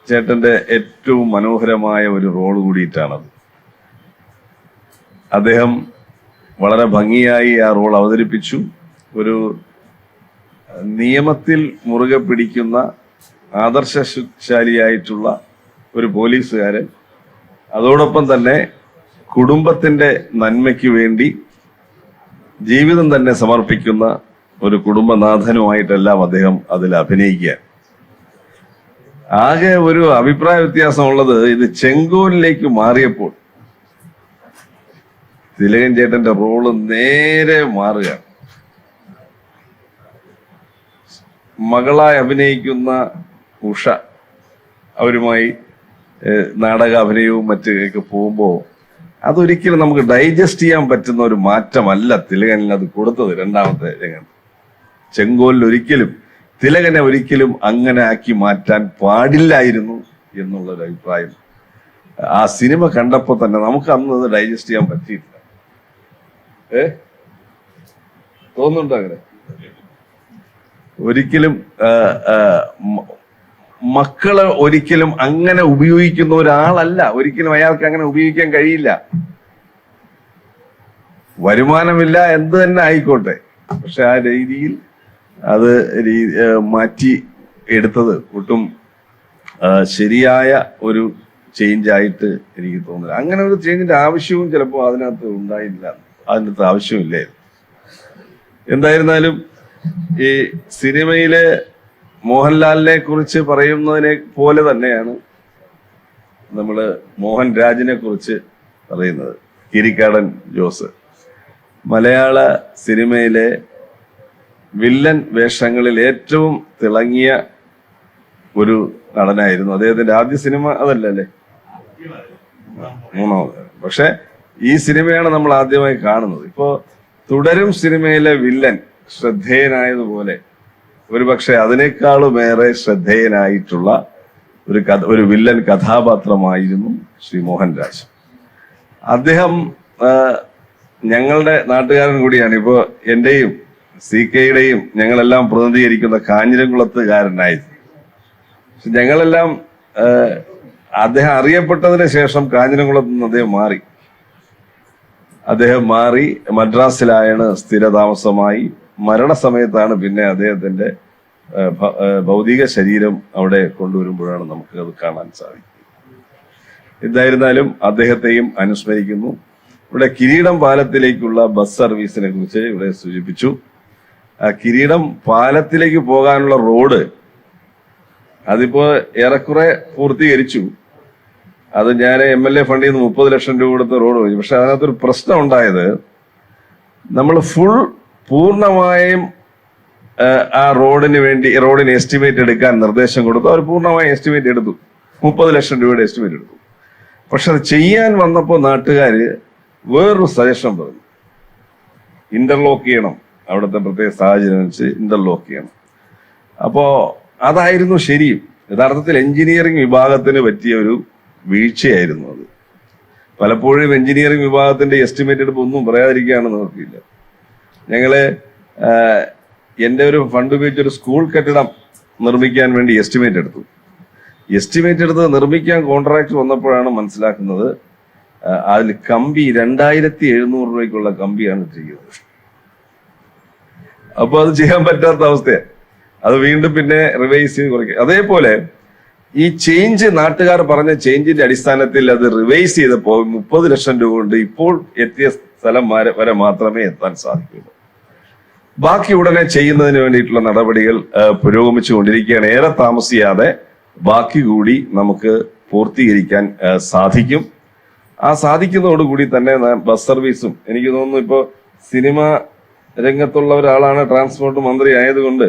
ചേട്ടന്റെ ഏറ്റവും മനോഹരമായ ഒരു റോൾ കൂടിയിട്ടാണത്. അദ്ദേഹം വളരെ ഭംഗിയായി ആ റോൾ അവതരിപ്പിച്ചു. ഒരു നിയമത്തിൽ മുറുകെ പിടിക്കുന്ന ആദർശശാലിയായിട്ടുള്ള ഒരു പോലീസുകാരൻ, അതോടൊപ്പം തന്നെ കുടുംബത്തിന്റെ നന്മയ്ക്ക് വേണ്ടി ജീവിതം തന്നെ സമർപ്പിക്കുന്ന ഒരു കുടുംബനാഥനുമായിട്ടെല്ലാം അദ്ദേഹം അതിൽ അഭിനയിക്കുക. ആകെ ഒരു അഭിപ്രായ വ്യത്യാസമുള്ളത്, ഇത് ചെങ്കോലിലേക്ക് മാറിയപ്പോൾ തിലകൻ ചേട്ടന്റെ റോള് നേരെ മാറുക. മകളായി അഭിനയിക്കുന്ന ഉഷ, അവരുമായി നാടക അഭിനയവും മറ്റൊക്കെ പോകുമ്പോൾ അതൊരിക്കലും നമുക്ക് ഡൈജസ്റ്റ് ചെയ്യാൻ പറ്റുന്ന ഒരു മാറ്റമല്ല തിലകനിൽ അത് കൊടുത്തത്. രണ്ടാമത്തെ രംഗം ചെങ്കോലിൽ ഒരിക്കലും തിലകനെ ഒരിക്കലും അങ്ങനെ ആക്കി മാറ്റാൻ പാടില്ലായിരുന്നു എന്നുള്ളൊരു അഭിപ്രായം ആ സിനിമ കണ്ടപ്പോൾ തന്നെ നമുക്ക് അന്ന് അത് ഡൈജസ്റ്റ് ചെയ്യാൻ പറ്റിയിട്ടില്ല. തോന്നുന്നുണ്ടോ അങ്ങനെ? ഒരിക്കലും മക്കളെ ഒരിക്കലും അങ്ങനെ ഉപയോഗിക്കുന്ന ഒരാളല്ല. ഒരിക്കലും അയാൾക്ക് അങ്ങനെ ഉപയോഗിക്കാൻ കഴിയില്ല. വരുമാനമില്ല, എന്ത് തന്നെ ആയിക്കോട്ടെ. പക്ഷെ ആ രീതിയിൽ അത് മാറ്റി എടുത്തത് ഒട്ടും ശരിയായ ഒരു ചേഞ്ചായിട്ട് എനിക്ക് തോന്നുന്നില്ല. അങ്ങനെ ഒരു ചേഞ്ചിന്റെ ആവശ്യവും ചിലപ്പോൾ അതിനകത്ത് ഉണ്ടായില്ല, അതിനകത്ത് ആവശ്യമില്ലായിരുന്നു. എന്തായിരുന്നാലും ഈ സിനിമയിലെ മോഹൻലാലിനെ കുറിച്ച് പറയുന്നതിനെ പോലെ തന്നെയാണ് നമ്മൾ മോഹൻ രാജിനെ കുറിച്ച് പറയുന്നത്. കിരിക്കാടൻ ജോസ് മലയാള സിനിമയിലെ വില്ലൻ വേഷങ്ങളിൽ ഏറ്റവും തിളങ്ങിയ ഒരു നടനായിരുന്നു. അദ്ദേഹത്തിന്റെ ആദ്യ സിനിമ അതല്ലേ, മൂന്നാമത്. പക്ഷെ ഈ സിനിമയാണ് നമ്മൾ ആദ്യമായി കാണുന്നത്. ഇപ്പോ തുടരും സിനിമയിലെ വില്ലൻ ശ്രദ്ധേയനായതുപോലെ ഒരുപക്ഷെ അതിനേക്കാളുമേറെ ശ്രദ്ധേയനായിട്ടുള്ള ഒരു വില്ലൻ കഥാപാത്രമായിരുന്നു ശ്രീ മോഹൻരാജ്. അദ്ദേഹം ഞങ്ങളുടെ നാട്ടുകാരൻ കൂടിയാണ്. ഇപ്പോ എന്റെയും CK-യുടെയും ഞങ്ങളെല്ലാം പ്രതിനിധീകരിക്കുന്ന കാഞ്ഞിരംകുളത്തുകാരനായിരുന്നു. ഞങ്ങളെല്ലാം അദ്ദേഹം അറിയപ്പെട്ടതിന് ശേഷം കാഞ്ഞിരംകുളത്ത് നിന്ന് അദ്ദേഹം മാറി മദ്രാസിലാണ് സ്ഥിരതാമസമായി. മരണസമയത്താണ് പിന്നെ അദ്ദേഹത്തിന്റെ ഭൗതിക ശരീരം അവിടെ കൊണ്ടുവരുമ്പോഴാണ് നമുക്ക് അത് കാണാൻ സാധിക്കുന്നത്. എന്തായിരുന്നാലും അദ്ദേഹത്തെയും അനുസ്മരിക്കുന്നു. ഇവിടെ കിരീടം പാലത്തിലേക്കുള്ള ബസ് സർവീസിനെ കുറിച്ച് ഇവിടെ സൂചിപ്പിച്ചു. കിരീടം പാലത്തിലേക്ക് പോകാനുള്ള റോഡ് അതിപ്പോ ഏറെക്കുറെ പൂർത്തീകരിച്ചു. അത് ഞാൻ MLA ഫണ്ടിൽ നിന്ന് 30 ലക്ഷം രൂപ കൊടുത്ത റോഡ് പോയി. പക്ഷെ അതിനകത്തൊരു പ്രശ്നം ഉണ്ടായത്, നമ്മൾ പൂർണ്ണമായും ആ റോഡിന് എസ്റ്റിമേറ്റ് എടുക്കാൻ നിർദ്ദേശം കൊടുത്തു. അവർ പൂർണ്ണമായും എസ്റ്റിമേറ്റ് എടുത്തു, 30 ലക്ഷം രൂപയുടെ എസ്റ്റിമേറ്റ് എടുത്തു. പക്ഷെ അത് ചെയ്യാൻ വന്നപ്പോൾ നാട്ടുകാര് വേറൊരു സജഷൻ പറഞ്ഞു, ഇന്റർലോക്ക് ചെയ്യണം, അവിടുത്തെ പ്രത്യേക സാഹചര്യം വെച്ച് ഇന്റർലോക്ക് ചെയ്യണം. അപ്പോ അതായിരുന്നു ശരിയും. യഥാർത്ഥത്തിൽ എഞ്ചിനീയറിംഗ് വിഭാഗത്തിന് പറ്റിയ ഒരു വീഴ്ചയായിരുന്നു അത്. പലപ്പോഴും എഞ്ചിനീയറിംഗ് വിഭാഗത്തിന്റെ എസ്റ്റിമേറ്റ് എടുപ്പ് ഒന്നും പറയാതിരിക്കുകയാണെന്ന് നോക്കിയില്ല. എന്റെ ഒരു ഫണ്ട് ഉപയോഗിച്ച് ഒരു സ്കൂൾ കെട്ടിടം നിർമ്മിക്കാൻ വേണ്ടി എസ്റ്റിമേറ്റ് എടുത്തു. എസ്റ്റിമേറ്റ് എടുത്ത് നിർമ്മിക്കാൻ കോൺട്രാക്ട് വന്നപ്പോഴാണ് മനസ്സിലാക്കുന്നത് അതിൽ കമ്പി 2700 രൂപയ്ക്കുള്ള കമ്പിയാണ് ഇട്ടിരിക്കുന്നത്. അപ്പൊ അത് ചെയ്യാൻ പറ്റാത്ത അവസ്ഥയാണ്. അത് വീണ്ടും പിന്നെ റിവൈസ് ചെയ്ത് കുറയ്ക്കുക. അതേപോലെ ഈ ചേഞ്ച്, നാട്ടുകാർ പറഞ്ഞ ചേഞ്ചിന്റെ അടിസ്ഥാനത്തിൽ അത് റിവൈസ് ചെയ്തപ്പോൾ 30 ലക്ഷം രൂപ കൊണ്ട് ഇപ്പോൾ എത്തിയ സ്ഥലം വരെ മാത്രമേ എത്താൻ സാധിക്കുള്ളൂ. ബാക്കി ഉടനെ ചെയ്യുന്നതിന് വേണ്ടിയിട്ടുള്ള നടപടികൾ പുരോഗമിച്ചുകൊണ്ടിരിക്കുകയാണ്. ഏറെ താമസിയാതെ ബാക്കി കൂടി നമുക്ക് പൂർത്തീകരിക്കാൻ സാധിക്കും. ആ സാധിക്കുന്നതോടുകൂടി തന്നെ ബസ് സർവീസും, എനിക്ക് തോന്നുന്നു ഇപ്പോ സിനിമ രംഗത്തുള്ള ഒരാളാണ്, ട്രാൻസ്പോർട്ട് മന്ത്രി ആയതുകൊണ്ട്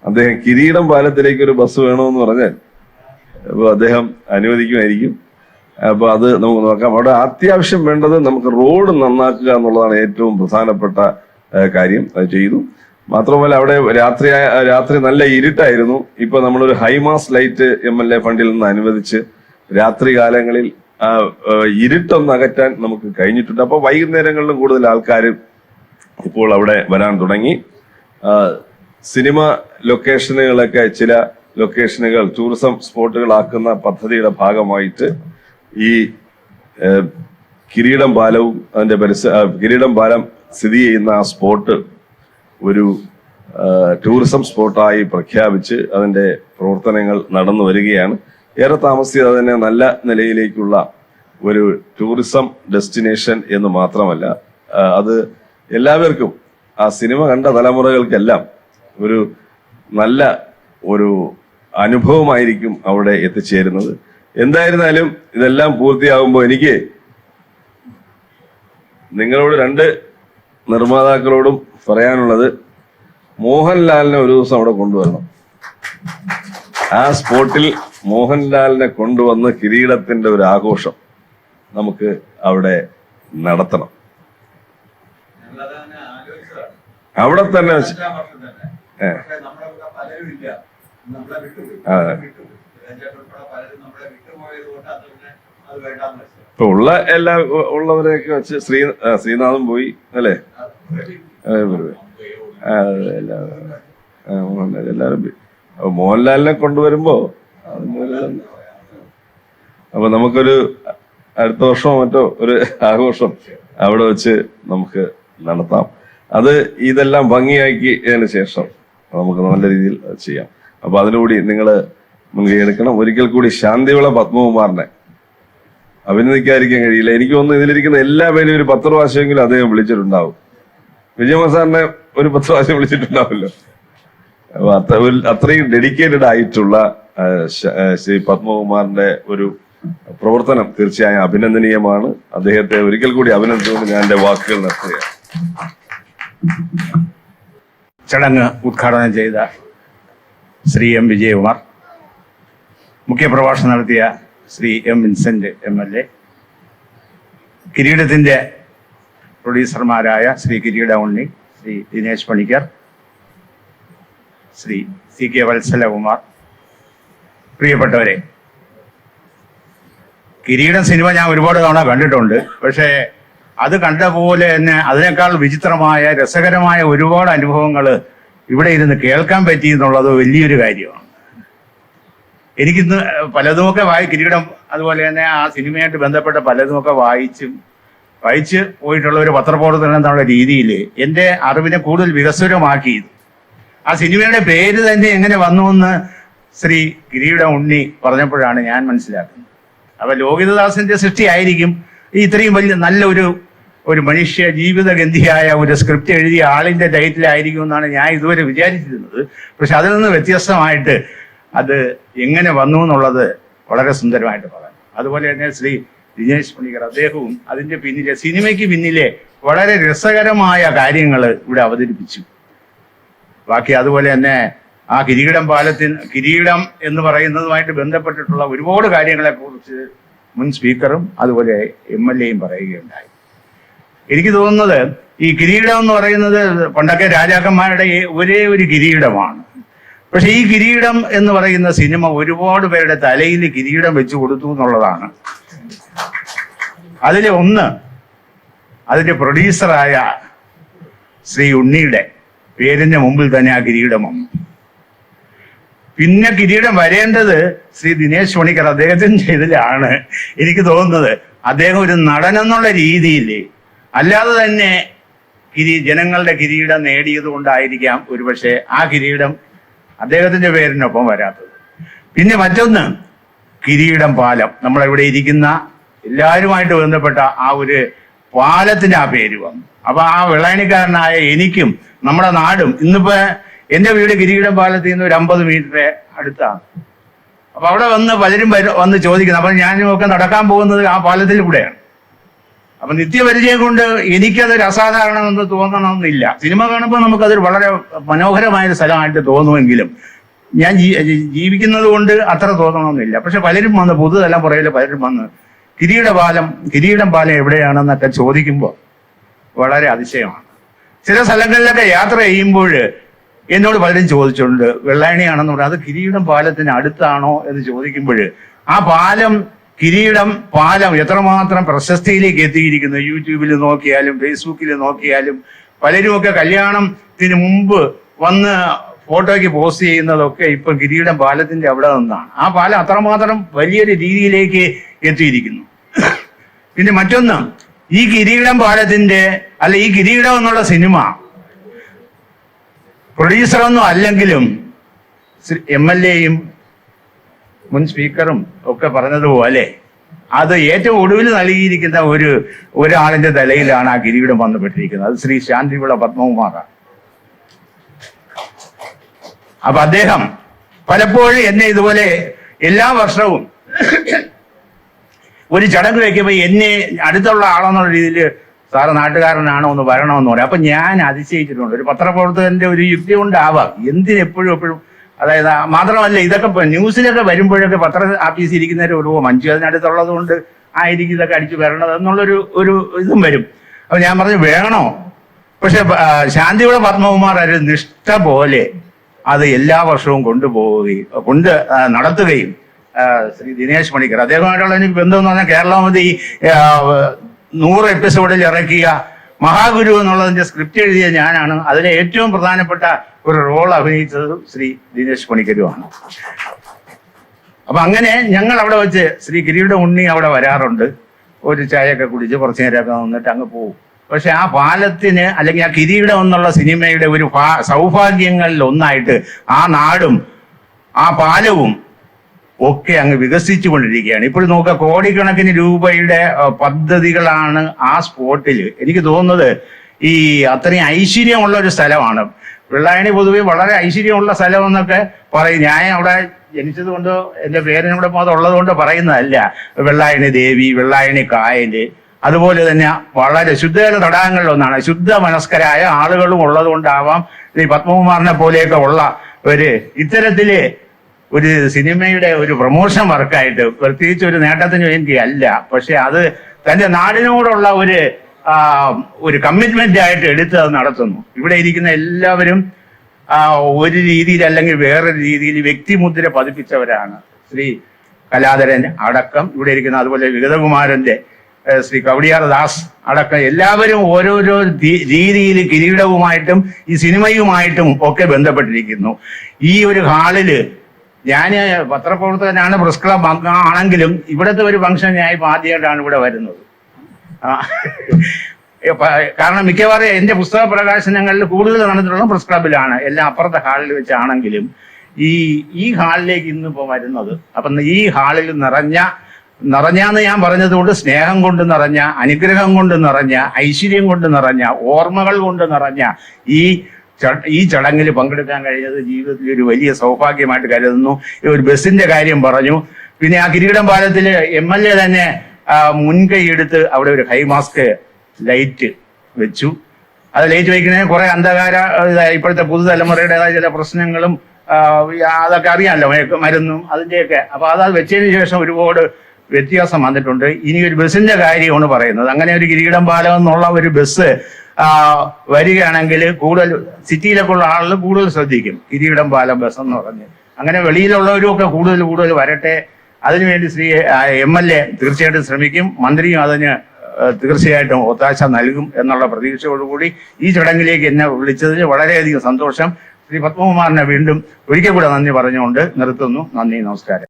അദ്ദേഹം കിരീടം പാലത്തിലേക്ക് ഒരു ബസ് വേണമെന്ന് പറഞ്ഞാൽ അപ്പൊ അദ്ദേഹം അനുവദിക്കുമായിരിക്കും. അപ്പൊ അത് നമുക്ക് നോക്കാം. അവിടെ അത്യാവശ്യം വേണ്ടത് നമുക്ക് റോഡ് നന്നാക്കുക എന്നുള്ളതാണ് ഏറ്റവും പ്രധാനപ്പെട്ട കാര്യം. അത് ചെയ്തു. മാത്രമല്ല അവിടെ രാത്രി നല്ല ഇരുട്ടായിരുന്നു. ഇപ്പൊ നമ്മളൊരു ഹൈമാസ് ലൈറ്റ് MLA ഫണ്ടിൽ നിന്ന് അനുവദിച്ച് രാത്രി കാലങ്ങളിൽ ഇരുട്ടൊന്ന് അകറ്റാൻ നമുക്ക് കഴിഞ്ഞിട്ടുണ്ട്. അപ്പൊ വൈകുന്നേരങ്ങളിലും കൂടുതൽ ആൾക്കാർ ഇപ്പോൾ അവിടെ വരാൻ തുടങ്ങി. സിനിമ ലൊക്കേഷനുകളൊക്കെ, ചില ലൊക്കേഷനുകൾ ടൂറിസം സ്പോട്ടുകളാക്കുന്ന പദ്ധതിയുടെ ഭാഗമായിട്ട് ഈ കിരീടം പാലവും അതിന്റെ കിരീടം പാലം സ്ഥിതി ചെയ്യുന്ന ആ സ്പോട്ട് ഒരു ടൂറിസം സ്പോട്ടായി പ്രഖ്യാപിച്ച് അതിന്റെ പ്രവർത്തനങ്ങൾ നടന്നു വരികയാണ്. ഏറെ താമസിയാതെ തന്നെ നല്ല നിലയിലേക്കുള്ള ഒരു ടൂറിസം ഡെസ്റ്റിനേഷൻ എന്ന് മാത്രമല്ല, അത് എല്ലാവർക്കും, ആ സിനിമ കണ്ട തലമുറകൾക്കെല്ലാം ഒരു നല്ല ഒരു അനുഭവമായിരിക്കും അവിടെ എത്തിച്ചേരുന്നത്. എന്തായിരുന്നാലും ഇതെല്ലാം പൂർത്തിയാകുമ്പോൾ എനിക്ക് നിങ്ങളോട് 2 നിർമ്മാതാക്കളോടും പറയാനുള്ളത്, മോഹൻലാലിനെ ഒരു ദിവസം അവിടെ കൊണ്ടുവരണം. ആ സ്പോട്ടിൽ മോഹൻലാലിനെ കൊണ്ടുവന്ന് കിരീടത്തിന്റെ ഒരു ആഘോഷം നമുക്ക് അവിടെ നടത്തണം. അവിടെ തന്നെ വെച്ച് ഇപ്പൊ ഉള്ളവരെയൊക്കെ വെച്ച് ശ്രീനാഥും പോയി അല്ലേ, എല്ലാവരും പോയി. അപ്പൊ മോഹൻലാലിനെ കൊണ്ടുവരുമ്പോ അപ്പൊ നമുക്കൊരു അടുത്ത വർഷമോ മറ്റോ ഒരു ആഘോഷം അവിടെ വെച്ച് നമുക്ക് നടത്താം. അത് ഇതെല്ലാം ഭംഗിയാക്കിയതിന് ശേഷം നമുക്ക് നല്ല രീതിയിൽ ചെയ്യാം. അപ്പൊ അതിലൂടെ നിങ്ങൾ മുൻകൈ എടുക്കണം. ഒരിക്കൽ കൂടി ശാന്തിവിള പത്മകുമാറിനെ അഭിനന്ദിക്കാതിരിക്കാൻ കഴിയില്ല. എനിക്ക് തോന്നുന്നു ഇതിലിരിക്കുന്ന എല്ലാ പേരും ഒരു 10 പ്രാവശ്യമെങ്കിലും അദ്ദേഹം വിളിച്ചിട്ടുണ്ടാവും. വിജയകുമാർ സാറിനെ ഒരു 10 പ്രാവശ്യം വിളിച്ചിട്ടുണ്ടാവല്ലോ. അപ്പൊ അത്രയും ഡെഡിക്കേറ്റഡ് ആയിട്ടുള്ള ശ്രീ പത്മകുമാറിന്റെ ഒരു പ്രവർത്തനം തീർച്ചയായും അഭിനന്ദനീയമാണ്. അദ്ദേഹത്തെ ഒരിക്കൽ കൂടി അഭിനന്ദിച്ചുകൊണ്ട് ഞാൻ എൻ്റെ വാക്കുകൾ നിർത്തുകയാണ്. ചടങ്ങ് ഉദ്ഘാടനം ചെയ്ത ശ്രീ എം വിജയകുമാർ, മുഖ്യപ്രഭാഷണം നടത്തിയ ശ്രീ എം വിൻസെന്റ് MLA, കിരീടത്തിൻ്റെ പ്രൊഡ്യൂസർമാരായ ശ്രീ കിരീട ഉണ്ണി, ശ്രീ ദിനേശ് പണിക്കർ, ശ്രീ CK വത്സലകുമാർ, പ്രിയപ്പെട്ടവരെ, കിരീടം സിനിമ ഞാൻ ഒരുപാട് തവണ കണ്ടിട്ടുണ്ട്. പക്ഷേ അത് കണ്ട പോലെ തന്നെ അതിനേക്കാൾ വിചിത്രമായ രസകരമായ ഒരുപാട് അനുഭവങ്ങൾ ഇവിടെ ഇരുന്ന് കേൾക്കാൻ പറ്റി എന്നുള്ളത് വലിയൊരു കാര്യമാണ്. എനിക്കിന്ന് പലതുമൊക്കെ കിരീടം അതുപോലെ തന്നെ ആ സിനിമയായിട്ട് ബന്ധപ്പെട്ട പലതുമൊക്കെ വായിച്ച് പോയിട്ടുള്ള ഒരു പത്രപ്രവർത്തനം എന്നുള്ള രീതിയിൽ എൻ്റെ അറിവിനെ കൂടുതൽ വികസ്വരമാക്കിയത്. ആ സിനിമയുടെ പേര് തന്നെ എങ്ങനെ വന്നു എന്ന് ശ്രീ കിരീട ഉണ്ണി പറഞ്ഞപ്പോഴാണ് ഞാൻ മനസ്സിലാക്കുന്നത്. അപ്പൊ ലോകിതദാസിന്റെ സൃഷ്ടിയായിരിക്കും ഇത്രയും വലിയ നല്ല ഒരു മനുഷ്യ ജീവിതഗന്ധിയായ ഒരു സ്ക്രിപ്റ്റ് എഴുതിയ ആളിന്റെ ടൈറ്റിലായിരിക്കും എന്നാണ് ഞാൻ ഇതുവരെ വിചാരിച്ചിരുന്നത്. പക്ഷെ അതിൽ നിന്ന് വ്യത്യസ്തമായിട്ട് അത് എങ്ങനെ വന്നു എന്നുള്ളത് വളരെ സുന്ദരമായിട്ട് പറഞ്ഞു. അതുപോലെ തന്നെ ശ്രീ ദിനേശ് പണിക്കർ, അദ്ദേഹവും അതിന്റെ പിന്നിലെ സിനിമയ്ക്ക് പിന്നിലെ വളരെ രസകരമായ കാര്യങ്ങൾ ഇവിടെ അവതരിപ്പിച്ചു. ബാക്കി അതുപോലെ തന്നെ ആ കിരീടം എന്ന് പറയുന്നതുമായിട്ട് ബന്ധപ്പെട്ടിട്ടുള്ള ഒരുപാട് കാര്യങ്ങളെ കുറിച്ച് മുൻ സ്പീക്കറും അതുപോലെ MLA യും പറയുകയുണ്ടായി. എനിക്ക് തോന്നുന്നത് ഈ കിരീടം എന്ന് പറയുന്നത് പണ്ടൊക്കെ രാജാക്കന്മാരുടെ ഒരേ ഒരു കിരീടമാണ്. പക്ഷെ ഈ കിരീടം എന്ന് പറയുന്ന സിനിമ ഒരുപാട് പേരുടെ തലയിൽ കിരീടം വെച്ചു കൊടുത്തു എന്നുള്ളതാണ്. അതിന്റെ പ്രൊഡ്യൂസറായ ശ്രീ ഉണ്ണിയുടെ പേരിന്റെ മുമ്പിൽ തന്നെ ആ കിരീടം വന്നു. പിന്നെ കിരീടം വരേണ്ടത് ശ്രീ ദിനേശ് പണിക്കർ അദ്ദേഹത്തിന്റെ ഇതിലാണ് എനിക്ക് തോന്നുന്നത്. അദ്ദേഹം ഒരു നടൻ എന്നുള്ള രീതിയിൽ അല്ലാതെ തന്നെ ജനങ്ങളുടെ കിരീടം നേടിയത് കൊണ്ടായിരിക്കാം ഒരുപക്ഷെ ആ കിരീടം അദ്ദേഹത്തിന്റെ പേരിനൊപ്പം വരാത്തത്. പിന്നെ മറ്റൊന്ന്, കിരീടം പാലം, നമ്മളിവിടെ ഇരിക്കുന്ന എല്ലാവരുമായിട്ട് ബന്ധപ്പെട്ട ആ ഒരു പാലത്തിന് ആ പേര് വന്നു. അപ്പൊ ആ വെള്ളായണിക്കാരനായ എനിക്കും നമ്മുടെ നാടും, ഇന്നിപ്പോ എന്റെ വീട് കിരീടം പാലത്തിൽ നിന്ന് ഒരു 50 മീറ്റർ അടുത്താണ്. അപ്പൊ അവിടെ പലരും വന്ന് ചോദിക്കുന്നത്. അപ്പൊ ഞാനുമൊക്കെ നടക്കാൻ പോകുന്നത് ആ പാലത്തിൽ കൂടെയാണ്. അപ്പൊ നിത്യപരിചയം കൊണ്ട് എനിക്കതൊരു അസാധാരണമെന്ന് തോന്നണമെന്നില്ല. സിനിമ കാണുമ്പോൾ നമുക്കതൊരു വളരെ മനോഹരമായൊരു സ്ഥലമായിട്ട് തോന്നുമെങ്കിലും ഞാൻ ജീവിക്കുന്നത് കൊണ്ട് അത്ര തോന്നണമെന്നില്ല. പക്ഷെ പലരും വന്ന് പുതുതലമുറയിൽ പലരും വന്ന് കിരീടം പാലം എവിടെയാണെന്നൊക്കെ ചോദിക്കുമ്പോൾ വളരെ അതിശയമാണ്. ചില സ്ഥലങ്ങളിലൊക്കെ യാത്ര ചെയ്യുമ്പോൾ എന്നോട് പലരും ചോദിച്ചിട്ടുണ്ട്, വെള്ളായണിയാണെന്ന് പറഞ്ഞാൽ അത് കിരീടം പാലത്തിന് അടുത്താണോ എന്ന് ചോദിക്കുമ്പോൾ ആ കിരീടം പാലം എത്രമാത്രം പ്രശസ്തിയിലേക്ക് എത്തിയിരിക്കുന്നു. യൂട്യൂബിൽ നോക്കിയാലും ഫേസ്ബുക്കിൽ നോക്കിയാലും പലരുമൊക്കെ കല്യാണത്തിന് മുമ്പ് വന്ന് ഫോട്ടോയ്ക്ക് പോസ്റ്റ് ചെയ്യുന്നതൊക്കെ ഇപ്പൊ കിരീടം പാലത്തിന്റെ അവിടെ നിന്നാണ്. ആ പാലം അത്രമാത്രം വലിയൊരു രീതിയിലേക്ക് എത്തിയിരിക്കുന്നു. പിന്നെ മറ്റൊന്ന്, ഈ കിരീടം പാലത്തിന്റെ ഈ കിരീടം എന്നുള്ള സിനിമ പ്രൊഡ്യൂസറൊന്നും അല്ലെങ്കിലും MLA യും മുൻ സ്പീക്കറും ഒക്കെ പറഞ്ഞതുപോലെ അത് ഏറ്റവും ഒടുവിൽ നൽകിയിരിക്കുന്ന ഒരാളിന്റെ തലയിലാണ് ആ കിരീടം വന്നുപെട്ടിരിക്കുന്നത്. അത് ശ്രീ ശാന്തിവിള പത്മകുമാറാണ്. അപ്പൊ അദ്ദേഹം പലപ്പോഴും എന്നെ ഇതുപോലെ എല്ലാ വർഷവും ഒരു ചടങ്ങ് വയ്ക്കുമ്പോൾ എന്നെ അടുത്തുള്ള ആളെന്നുള്ള രീതിയിൽ സാറ് നാട്ടുകാരനാണോ ഒന്ന് വരണമെന്ന് പറയും. അപ്പൊ ഞാൻ അതിശയിച്ചിട്ടുണ്ട്. ഒരു പത്രപ്രവർത്തകന്റെ ഒരു യുക്തി കൊണ്ടാവാം എപ്പോഴും അതായത് മാത്രമല്ല ഇതൊക്കെ ന്യൂസിലൊക്കെ വരുമ്പോഴൊക്കെ പത്ര ആഫീസിൽ ഇരിക്കുന്നവർ ഒരു മഞ്ജു അതിനടുത്തുള്ളത് കൊണ്ട് ആയിരിക്കും ഇതൊക്കെ അടിച്ചു വരണത് എന്നുള്ളൊരു ഇതും വരും. അപ്പൊ ഞാൻ പറഞ്ഞു വേണോ? പക്ഷെ ശാന്തിവിള പത്മകുമാർ ഒരു നിഷ്ഠ പോലെ അത് എല്ലാ വർഷവും നടത്തുകയും ശ്രീ ദിനേശ് പണിക്കർ അദ്ദേഹമായിട്ടുള്ള എനിക്ക് ബന്ധം എന്ന് പറഞ്ഞാൽ കേരളമതി 100 എപ്പിസോഡിൽ ഇറക്കിയ മഹാഗുരു എന്നുള്ളതിന്റെ സ്ക്രിപ്റ്റ് എഴുതിയ ഞാനാണ്. അതിലെ ഏറ്റവും പ്രധാനപ്പെട്ട ഒരു റോൾ അഭിനയിച്ചത് ശ്രീ ദിനേശ് പണിക്കരുമാണ്. അപ്പൊ അങ്ങനെ ഞങ്ങൾ അവിടെ വെച്ച് ശ്രീ കിരീട ഉണ്ണി അവിടെ വരാറുണ്ട്. ഒരു ചായയൊക്കെ കുടിച്ച് കുറച്ചു നേരമൊക്കെ നിന്നിട്ട് അങ്ങ് പോകും. പക്ഷെ ആ പാലത്തിന് അല്ലെങ്കിൽ ആ കിരീടം എന്നുള്ള സിനിമയുടെ ഒരു സൗഭാഗ്യങ്ങളിൽ ഒന്നായിട്ട് ആ നാടും ആ പാലവും ഒക്കെ അങ്ങ് വികസിച്ചു കൊണ്ടിരിക്കുകയാണ്. ഇപ്പോൾ നോക്കുക, കോടിക്കണക്കിന് രൂപയുടെ പദ്ധതികളാണ് ആ സ്പോട്ടിൽ. എനിക്ക് തോന്നുന്നത് ഈ അത്രയും ഐശ്വര്യമുള്ള ഒരു സ്ഥലമാണ്. വെള്ളായണി പൊതുവെ വളരെ ഐശ്വര്യമുള്ള സ്ഥലം എന്നൊക്കെ പറയും. ഞാൻ അവിടെ ജനിച്ചത് കൊണ്ടോ എൻ്റെ പേരിനൂടെ ഉള്ളത് കൊണ്ട് പറയുന്നതല്ല. വെള്ളായണി ദേവി, വെള്ളായണി കായല്, അതുപോലെ തന്നെ വളരെ ശുദ്ധജല തടാകങ്ങളിലൊന്നാണ്. ശുദ്ധ മനസ്കരായ ആളുകളും ഉള്ളത് കൊണ്ടാവാം ഈ പത്മകുമാറിനെ പോലെയൊക്കെ ഉള്ള ഇത്തരത്തില് ഒരു സിനിമയുടെ ഒരു പ്രൊമോഷൻ വർക്കായിട്ട്, പ്രത്യേകിച്ച് ഒരു നേട്ടത്തിന് വേണ്ടി അല്ല, പക്ഷെ അത് തന്റെ നാടിനോടുള്ള ഒരു കമ്മിറ്റ്മെന്റ് ആയിട്ട് എടുത്ത് അത് നടത്തുന്നു. ഇവിടെ ഇരിക്കുന്ന എല്ലാവരും ഒരു രീതിയിൽ അല്ലെങ്കിൽ വേറൊരു രീതിയിൽ വ്യക്തിമുദ്ര പതിപ്പിച്ചവരാണ്. ശ്രീ കലാധരൻ അടക്കം ഇവിടെ ഇരിക്കുന്ന, അതുപോലെ വിഗതകുമാരന്റെ ശ്രീ കവടിയാർ ദാസ് അടക്കം എല്ലാവരും ഓരോരോ രീതിയിൽ കിരീടവുമായിട്ടും ഈ സിനിമയുമായിട്ടും ഒക്കെ ബന്ധപ്പെട്ടിരിക്കുന്നു. ഈ ഒരു ഹാളില് ഞാൻ പത്രപ്രവർത്തകനാണ്, പ്രസ് ക്ലബ് ആണെങ്കിലും ഇവിടുത്തെ ഒരു ഫംഗ്ഷൻ ഞാൻ ഇപ്പം ആദ്യമായിട്ടാണ് ഇവിടെ വരുന്നത്. കാരണം മിക്കവാറും എൻ്റെ പുസ്തക പ്രകാശനങ്ങളിൽ കൂടുതൽ നടന്നിട്ടുള്ള പ്രസ് ക്ലബിലാണ്, എല്ലാം അപ്പുറത്തെ ഹാളിൽ വെച്ചാണെങ്കിലും ഈ ഹാളിലേക്ക് ഇന്നിപ്പോൾ വരുന്നത്. അപ്പം ഈ ഹാളിൽ നിറഞ്ഞാന്ന് ഞാൻ പറഞ്ഞതുകൊണ്ട് സ്നേഹം കൊണ്ട് നിറഞ്ഞ, അനുഗ്രഹം കൊണ്ട് നിറഞ്ഞ, ഐശ്വര്യം കൊണ്ട് നിറഞ്ഞ, ഓർമ്മകൾ കൊണ്ട് നിറഞ്ഞ ഈ ചടങ്ങിൽ പങ്കെടുക്കാൻ കഴിഞ്ഞത് ജീവിതത്തിൽ ഒരു വലിയ സൗഭാഗ്യമായിട്ട് കരുതുന്നു. ഒരു ബസ്സിന്റെ കാര്യം പറഞ്ഞു. പിന്നെ ആ കിരീടം പാലത്തില് MLA തന്നെ മുൻകൈ എടുത്ത് അവിടെ ഒരു ഹൈ മാസ്ക് ലൈറ്റ് വെച്ചു. അത് ലൈറ്റ് വയ്ക്കുന്നതിന് കുറെ അന്ധകാര ഇപ്പോഴത്തെ പുതുതലമുറയുടേതായ ചില പ്രശ്നങ്ങളും അതൊക്കെ അറിയാമല്ലോ, മരുന്നും അതിൻ്റെയൊക്കെ. അപ്പൊ അത് വെച്ചതിന് ശേഷം ഒരുപാട് വ്യത്യാസം വന്നിട്ടുണ്ട്. ഇനി ഒരു ബസ്സിന്റെ കാര്യമാണ് പറയുന്നത്. അങ്ങനെ ഒരു കിരീടം പാലം എന്നുള്ള ഒരു ബസ് വരികയാണെങ്കിൽ കൂടുതൽ സിറ്റിയിലൊക്കെ ഉള്ള ആളുകൾ കൂടുതൽ ശ്രദ്ധിക്കും. കിരീടം പാലം ബസ് എന്ന് പറഞ്ഞ് അങ്ങനെ വെളിയിലുള്ളവരും ഒക്കെ കൂടുതൽ വരട്ടെ. അതിനുവേണ്ടി ശ്രീ MLA തീർച്ചയായിട്ടും ശ്രമിക്കും. മന്ത്രിയും അതിന് തീർച്ചയായിട്ടും ഒത്താശ നൽകും എന്നുള്ള പ്രതീക്ഷയോടുകൂടി ഈ ചടങ്ങിലേക്ക് എന്നെ വിളിച്ചതിന് വളരെയധികം സന്തോഷം. ശ്രീ പത്മകുമാറിനെ വീണ്ടും ഒരിക്കൽ കൂടെ നന്ദി പറഞ്ഞുകൊണ്ട് നിർത്തുന്നു. നന്ദി, നമസ്കാരം.